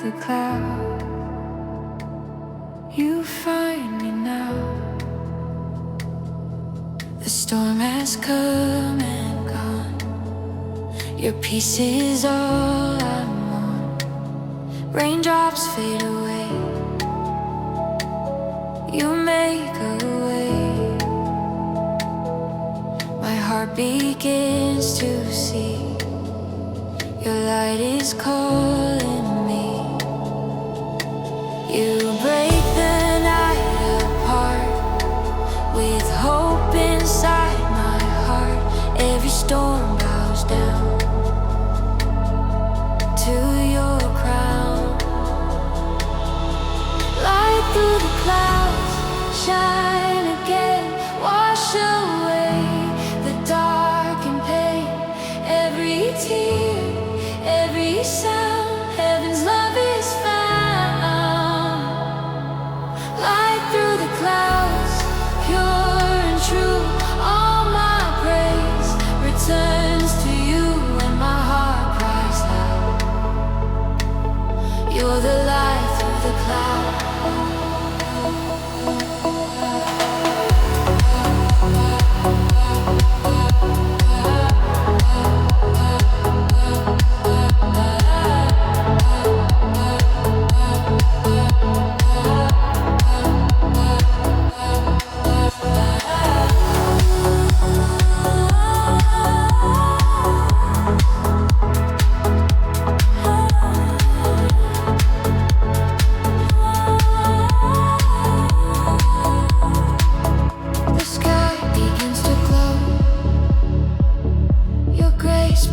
the cloud. You find me now. The storm has come and gone. Your peace is all I'm on. Raindrops fade away. You make a way. My heart begins to see. Your light is calling me. You break the night apart with hope inside my heart. Every storm bows down to your crown. Light through the clouds, shine again, wash away the dark and pain. Every tear, every sound, heaven's love is found. Light through the clouds, pure and true. All my praise returns to you when my heart cries loud. You're the light through the clouds.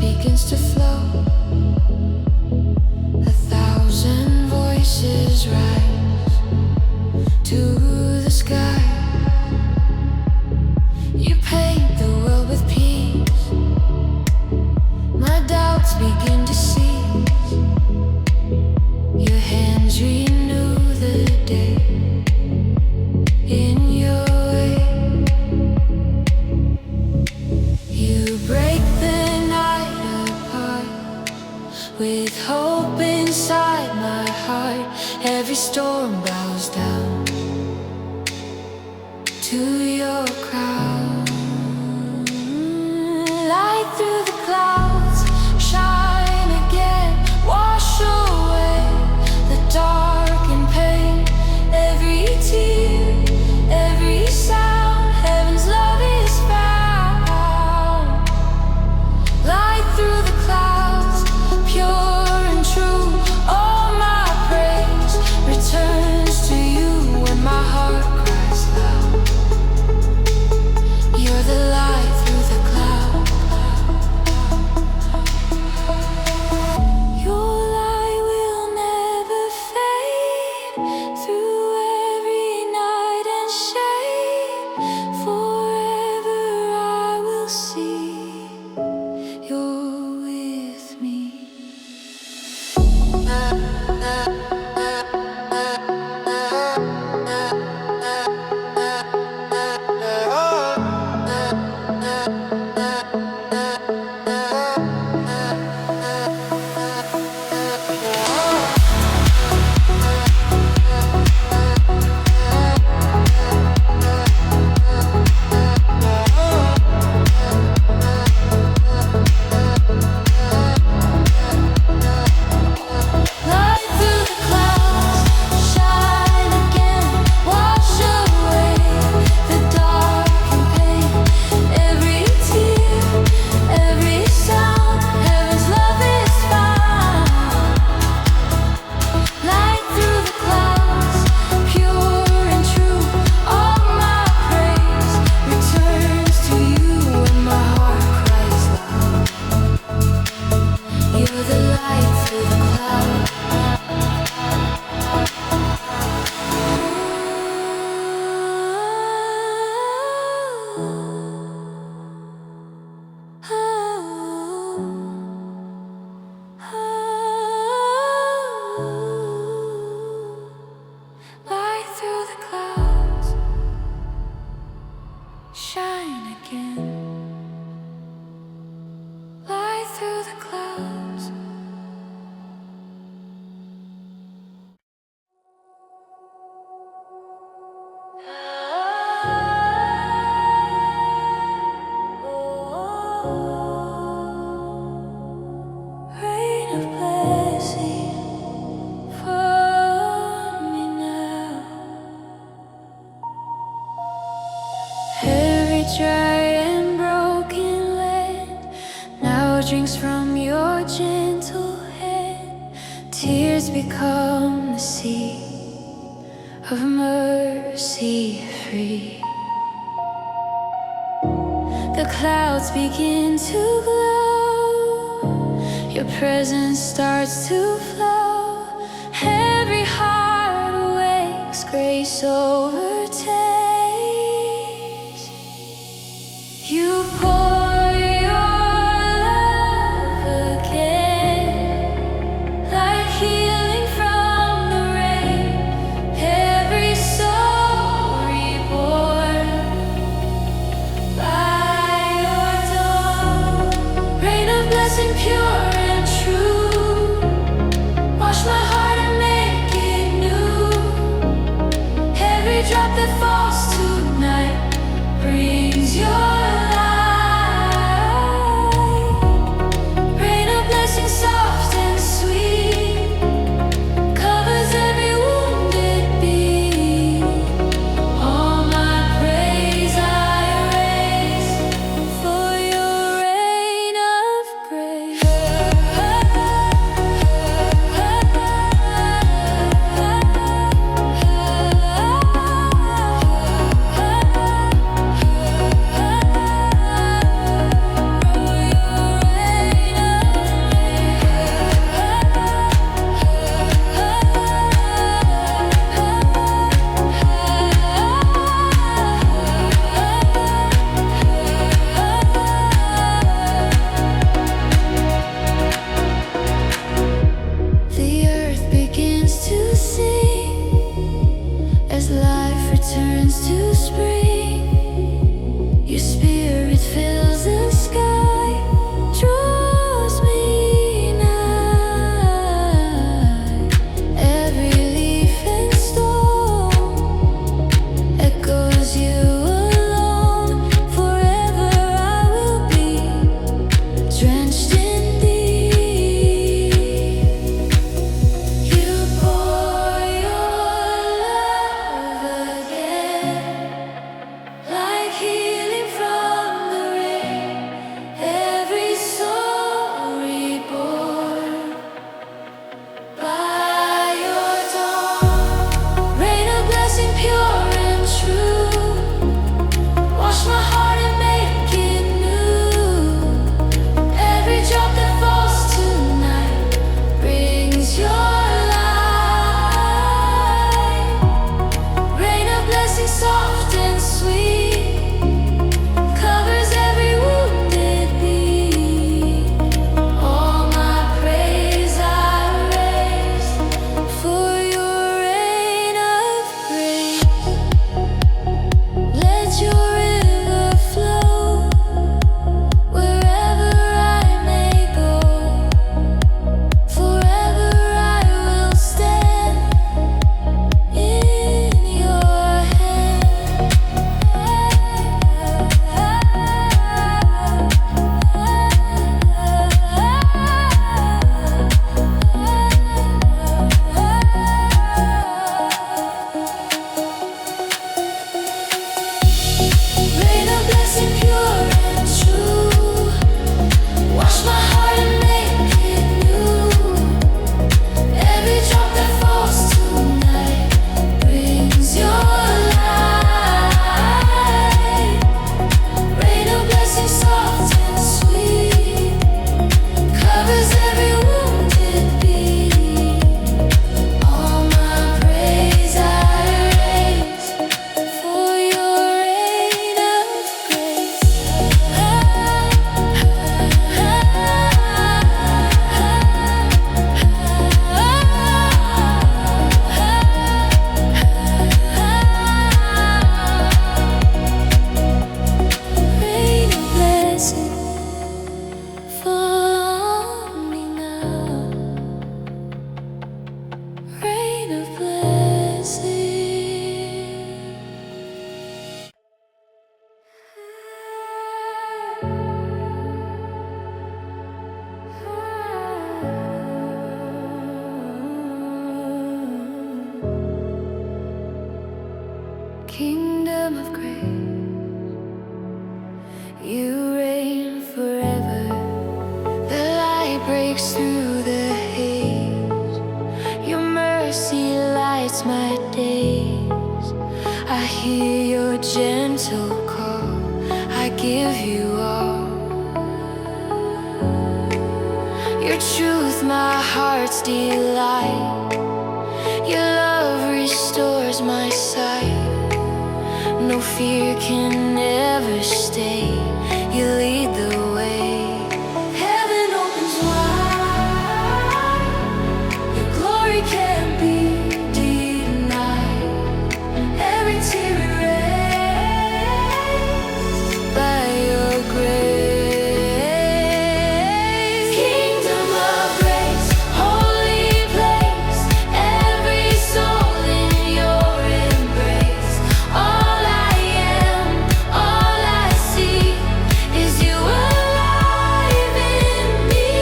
Begins to flow. 1,000 voices rise to the sky. You paint the world with peace. My doubts begin to cease. Your hands renew the day in your way. You break the with hope inside my heart. Every storm bows down to your crown. Light through the clouds, shine again, wash away the dark and pain. Every tear, every sound, heaven's love is found. Light through the clouds, pure and true. All my praise returns to you when my heart cries loud. You're the light through the cloud. Your light will never fade through every night and shade. Forever I will see you're with me. Love tears become the sea of mercy free. The clouds begin to glow, your presence starts to flow. Every heart awakes, grace overtakes. You pour your love again, like healing from the rain. Every soul reborn by your dawn. Rain of blessing pure and true, wash my heart and make it new. Every drop give you all. Your truth, my heart's delight. Your love restores my sight. No fear can ever stay. You lead the way. Heaven opens wide. Your glory can't be denied. Every tear erased by your grace. Kingdom of grace, holy place. Every soul in your embrace. All I am, all I see is you alive in me.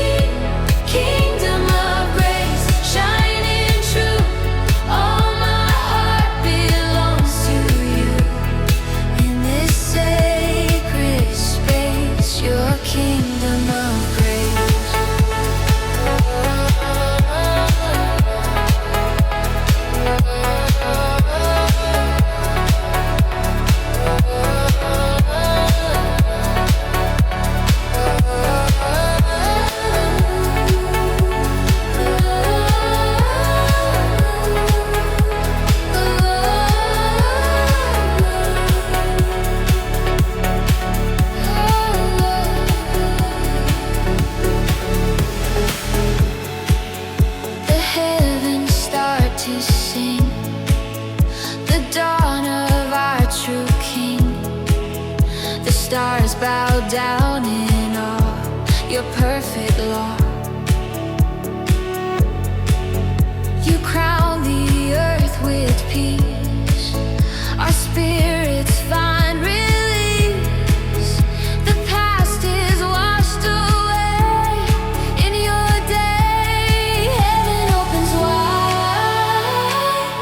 Kingdom of grace, shining true. All my heart belongs to you. In this sacred space, your kingdom of grace. The heavens start to sing, the dawn of our true King. The stars bow down in awe, your perfect law. You crown the earth with peace. Our spirits find release. The past is washed away in your day. Heaven opens wide.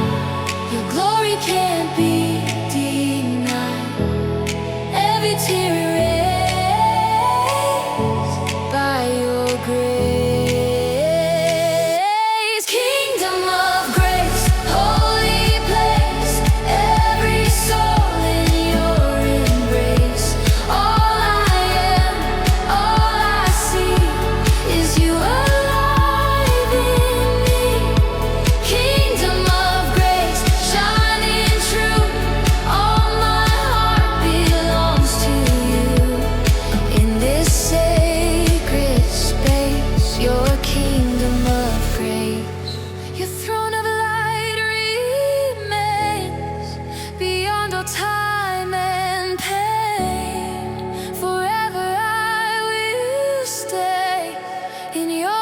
Your glory can't be denied. Every tear erased by your grace. Kingdom of grace, holy place. Every soul in your embrace. All I am, all I see is you alive in me. Kingdom of grace, shining true. All my heart belongs to you. In this sacred space, your kingdom of grace. Your throne of light remains beyond all time and pain. Forever I will stay in your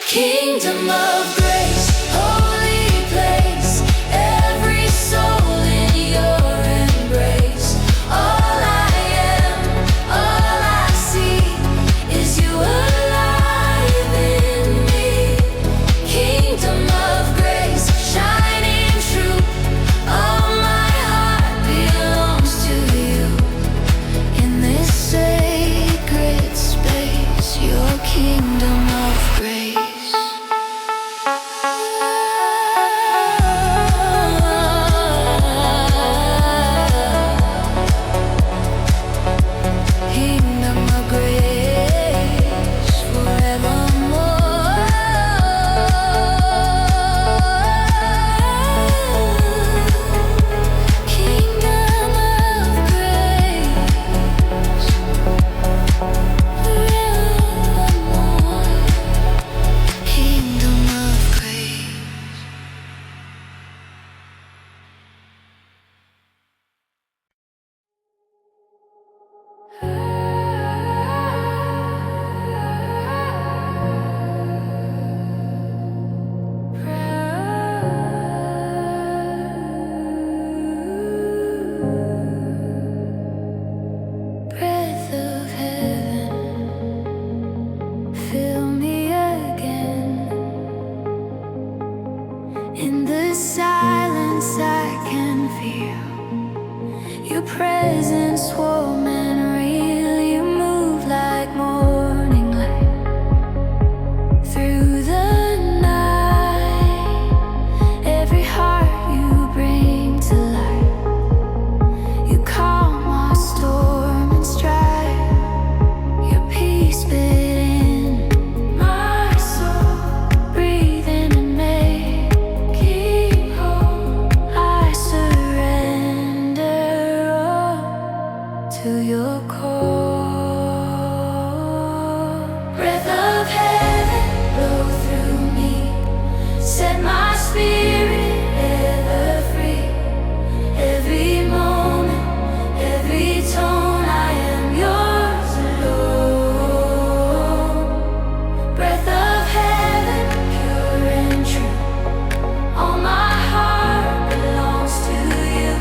Kingdom of grace, holy place. Every soul in your embrace. All I am, all I see is you alive in me. Kingdom of grace, shining true. All my heart belongs to you. In this sacred space, your kingdom of grace. presence warm and real. You move like morning light through the night. Every heart you bring to life. You calm my storm and strife. Your peace within my soul, breathing and making whole. I surrender all to your call. Breath of heaven, blow through me. Set my spirit ever free. Every moment, every tone, I am yours alone. Breath of heaven, pure and true. All my heart belongs to you.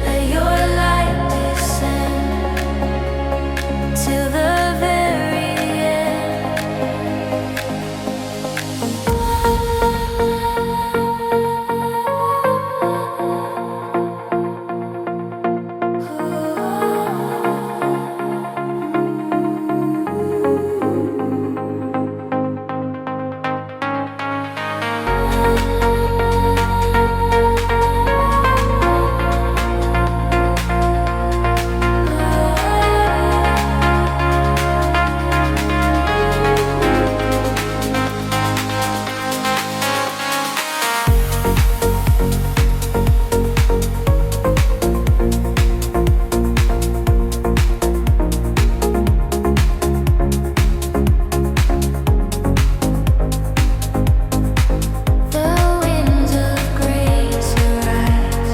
Let your light descend till the very end. The winds of grace arise.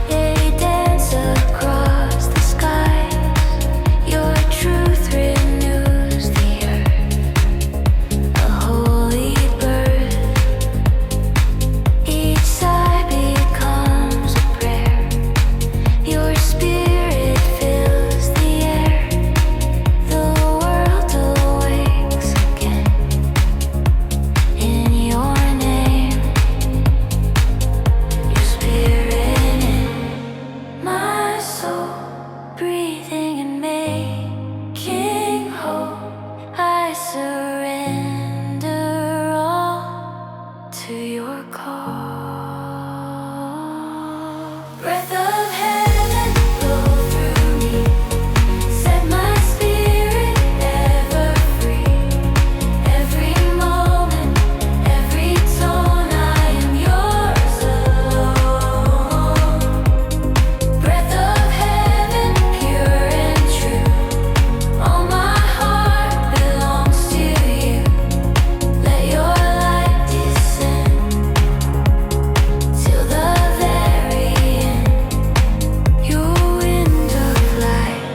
They dance across the skies. Your truth renews the earth, a holy birth. Each sigh becomes a prayer. Your spirit fills the air. The world awakes again in your name. Your spirit in my soul, breathing and making whole. I surrender all to your call. Breath of heaven, blow through me. Set my spirit ever free. Every moment, every tone, I am yours alone. Breath of heaven, pure and true. All my heart belongs to you. Let your light descend till the very end. Your wind of light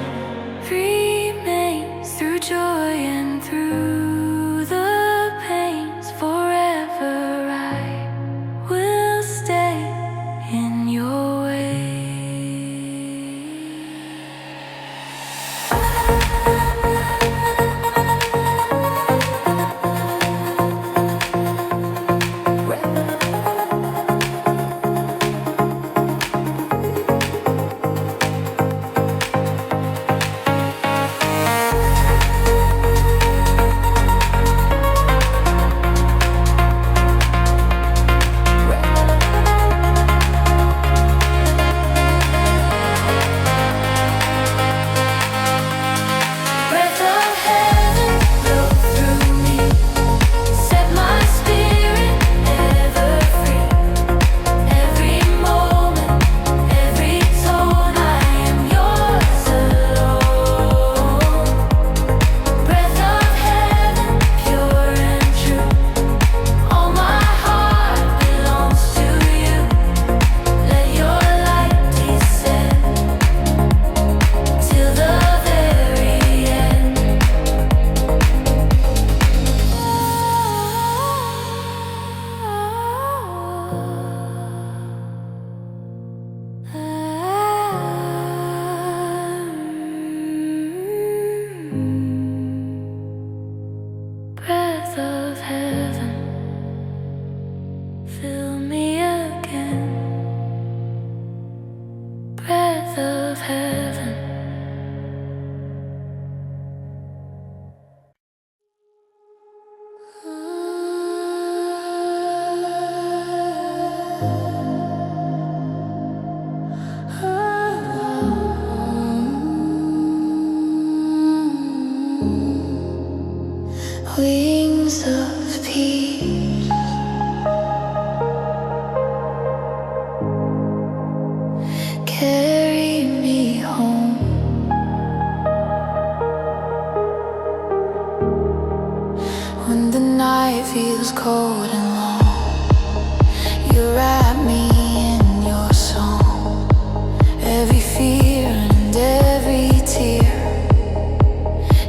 remains through joy and through the pains. Forever I will stay in your way. Breath of heaven, blow through me. Set my spirit ever free. Every moment, every tone, I am yours alone. Breath of heaven, pure and true. All my heart belongs to you. Let your light descend till the very end. Breath of heaven, fill me again. Breath of Wings of peace, carry me home. When the night feels cold and long, you wrap me in your song. Every fear and every tear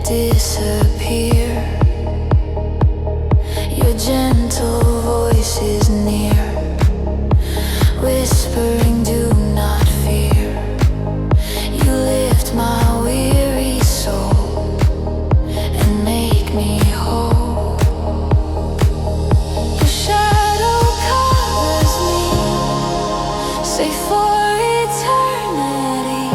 disappear. Your gentle voice is near, whispering, do not fear. You lift my weary soul and make me whole. Your shadow covers me, safe for eternity.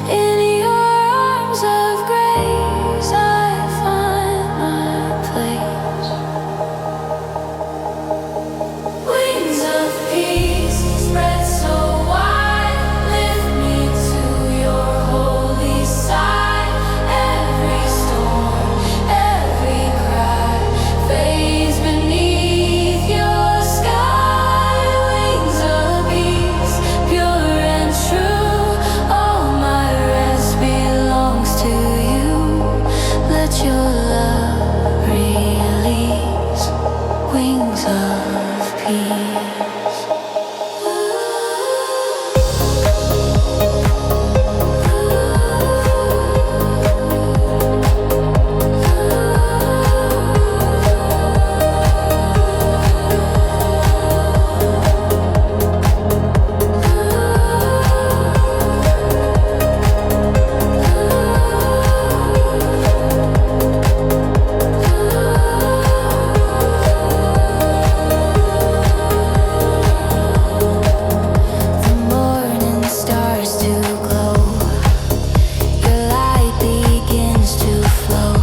In your arms of grace I find my place. Wings of peace spread so wide, lift me to your holy side. Every storm, every cry fades beneath your sky. Wings of peace, pure and true. All my rest belongs to you. Let your love release. Wings of peace. The morning starts to glow, your light begins to flow.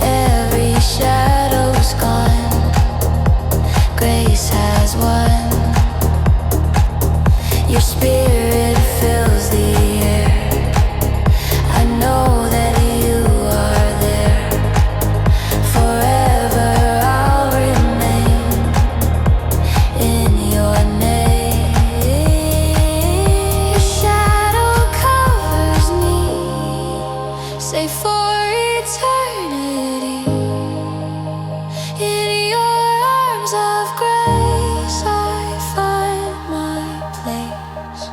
Every shadow's gone, grace has won. Your spirit fills the air. I know that you are there. Forever I'll remain in your name. Your shadow covers me, safe for eternity. In your arms of grace I find my place.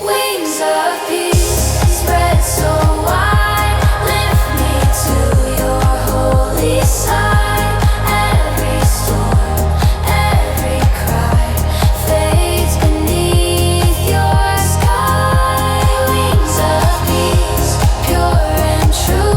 Wings of peace spread so wide, lift me to your holy side. Every storm, every cry fades beneath your sky. Wings of peace, pure and true.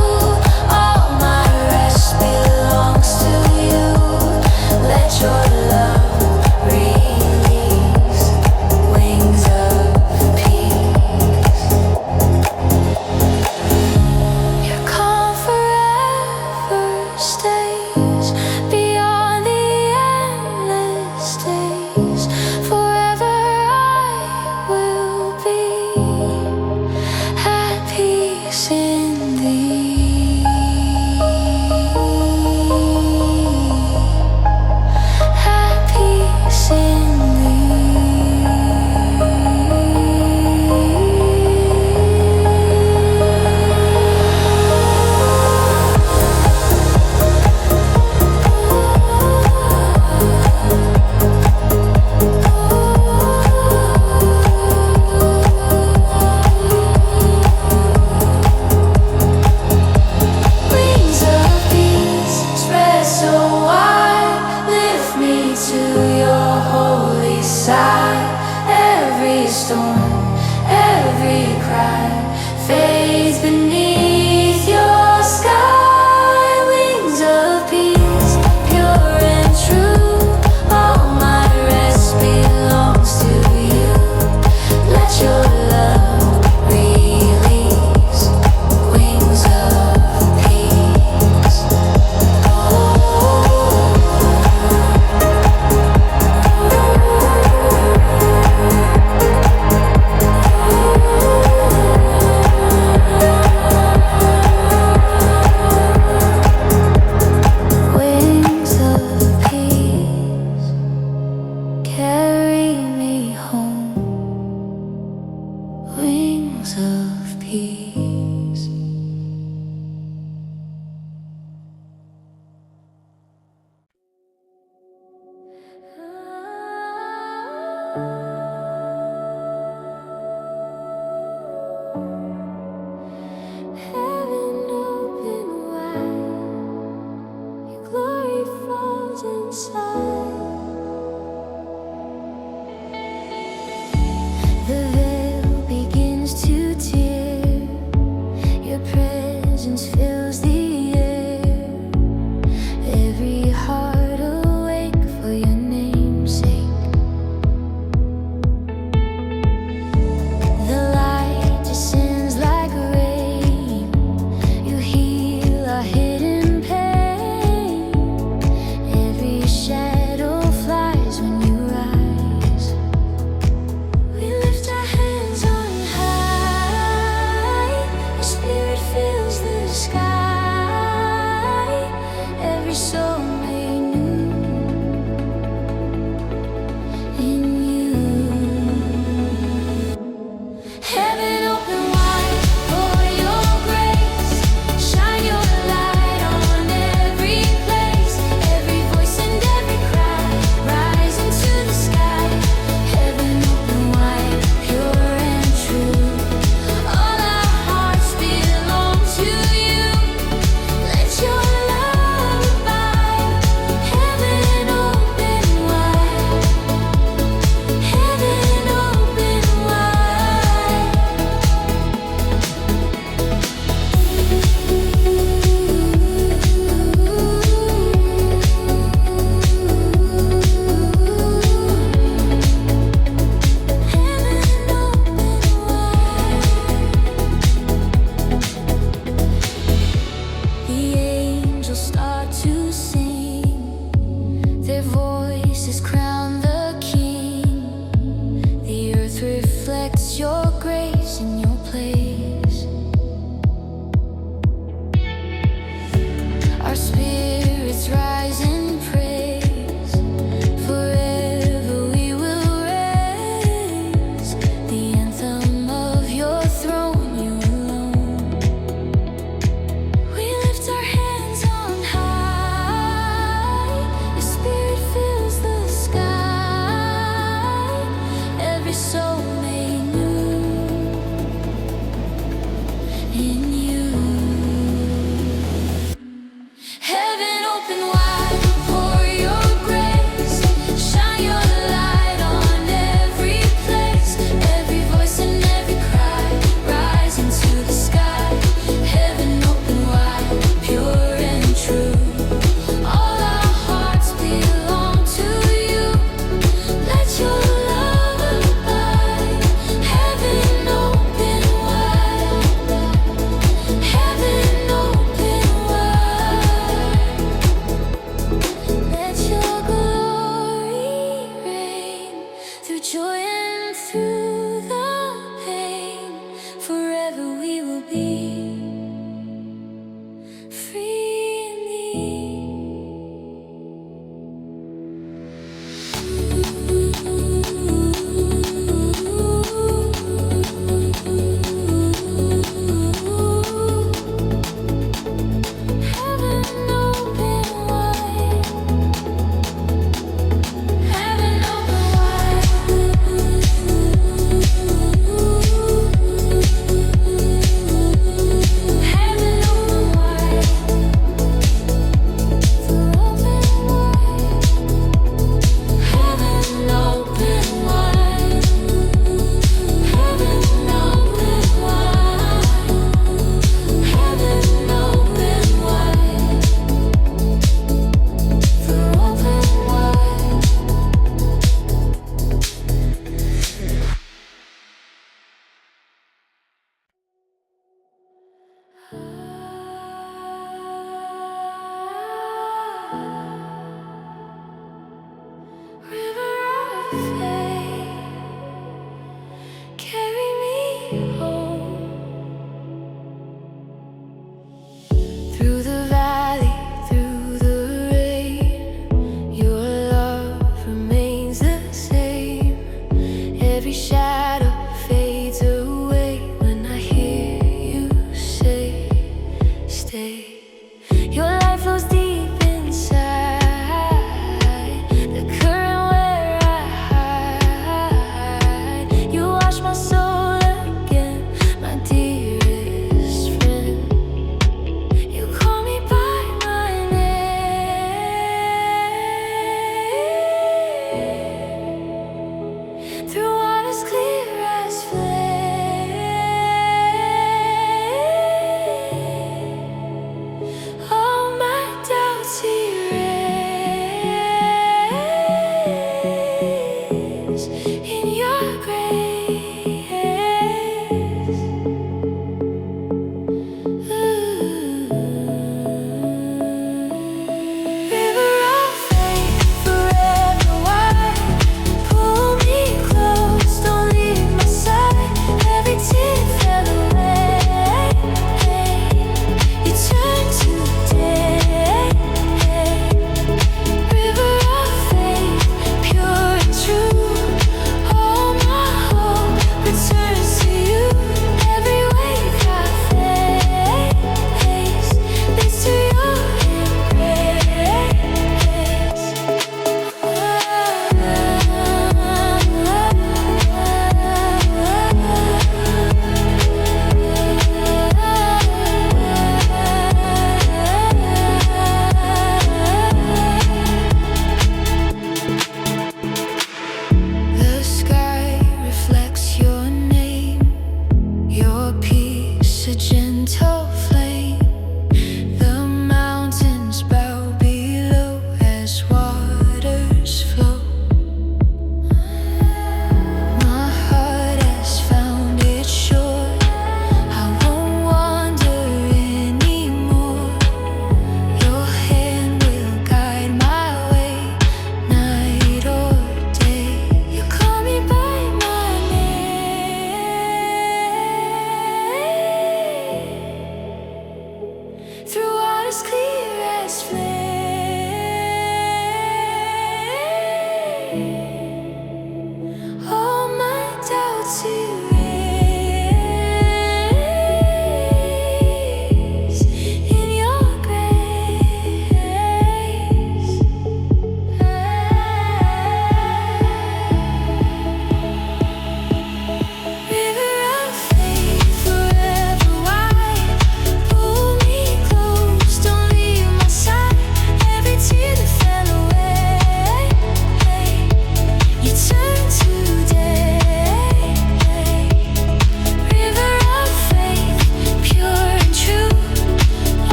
in you. Heaven open wide, pour your grace, shine your light on every place, every voice and every cry, rise into the sky. Heaven open wide, pure and true. All our hearts belong to you. Let your love abide. Heaven open wide.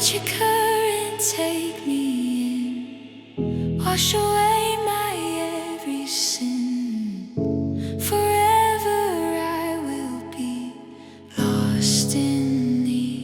let your current take me in, wash away my every sin. Forever I will be lost in thee.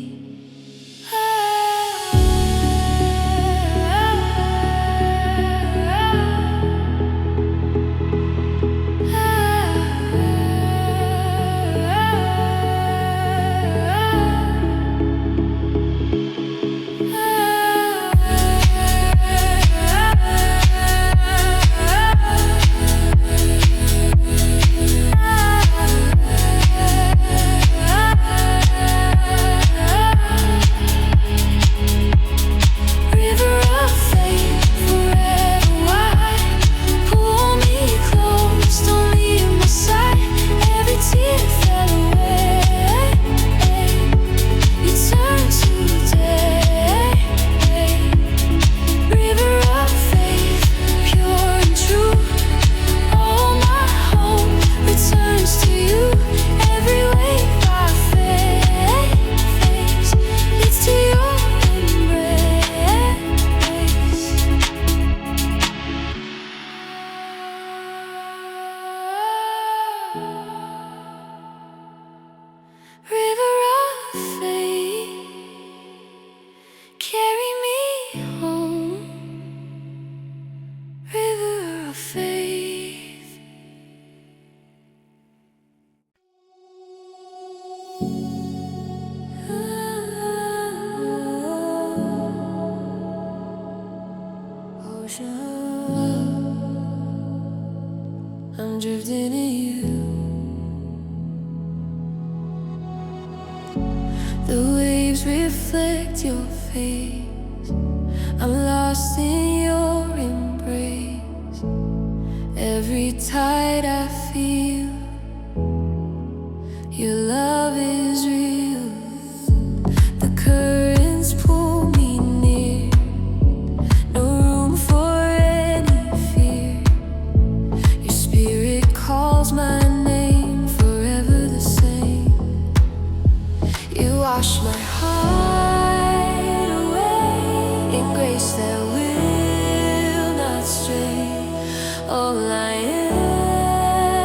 I'm drifting in you. The waves reflect your face. I'm lost in your embrace. Every tide I feel, your love is real. The currents pull me near, no room for any fear. Your spirit calls my name, forever the same. You wash my heart away in grace that will not stray. All I am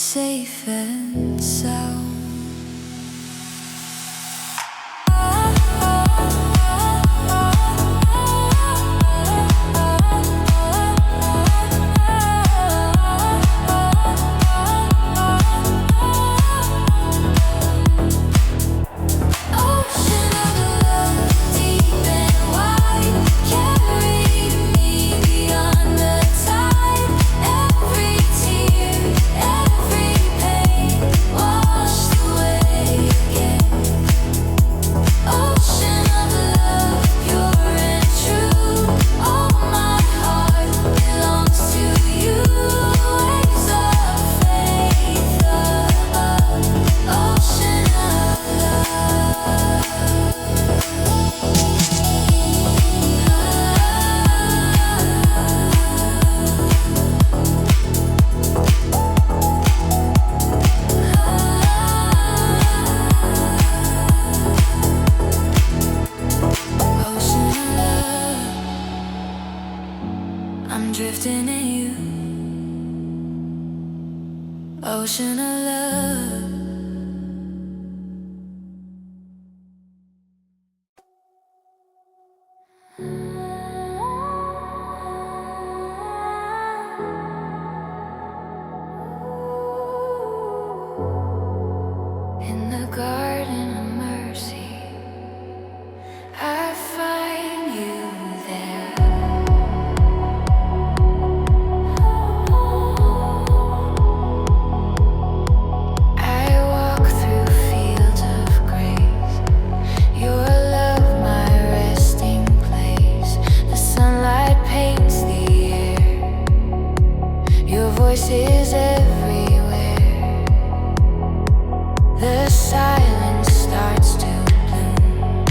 safe and sound. I'm drifting in you, ocean of love. In the garden of mercy, I find you there. Voices everywhere. The silence starts to bloom.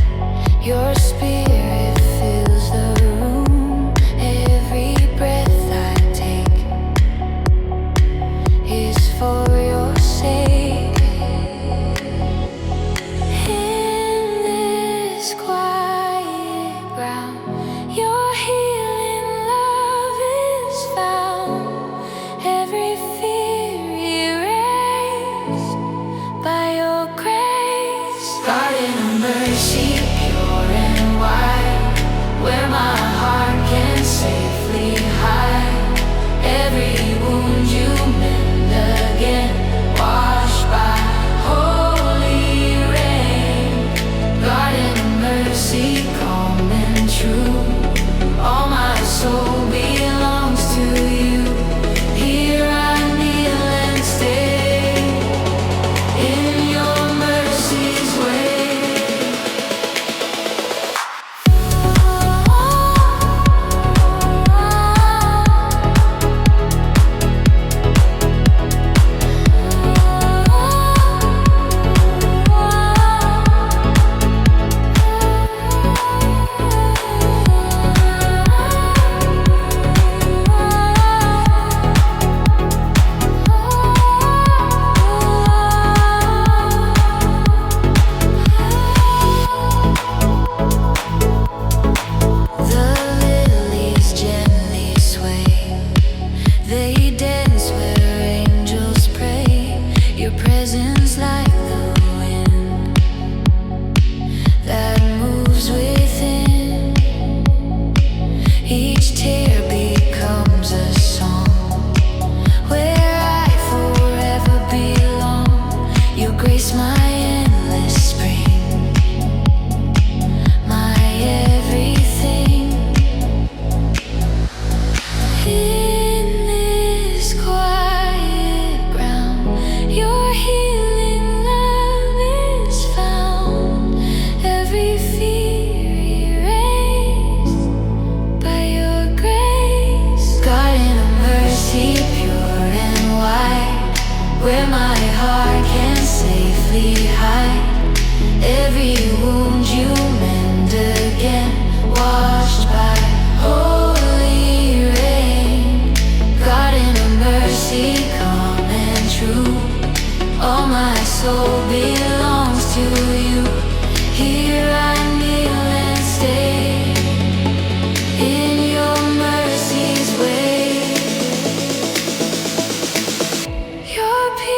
Your spirit fills the room. Every breath I take is for your sake. In this quiet ground, your healing love is found. Every fear erased by your grace. Garden of mercy, pure and wide, where my heart can safely hide. Every wound you mend again, washed by holy rain. Garden of mercy, calm and true. All my soul belongs to you. Here I kneel and stay in your mercy's way. Where my heart can safely hide. Every wound you mend again, washed by holy rain. Garden of mercy, calm and true. All my soul belongs to you. Here I kneel and stay in your mercy's way. Your peace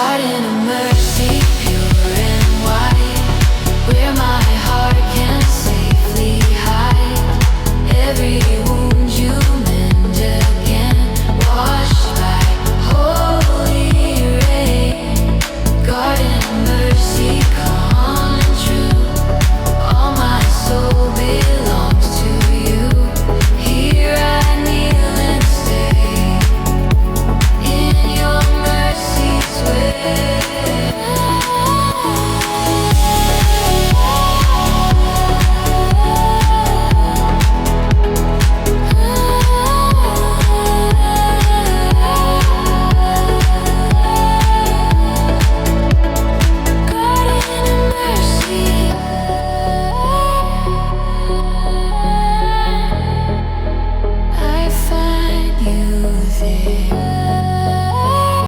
caught in a merge.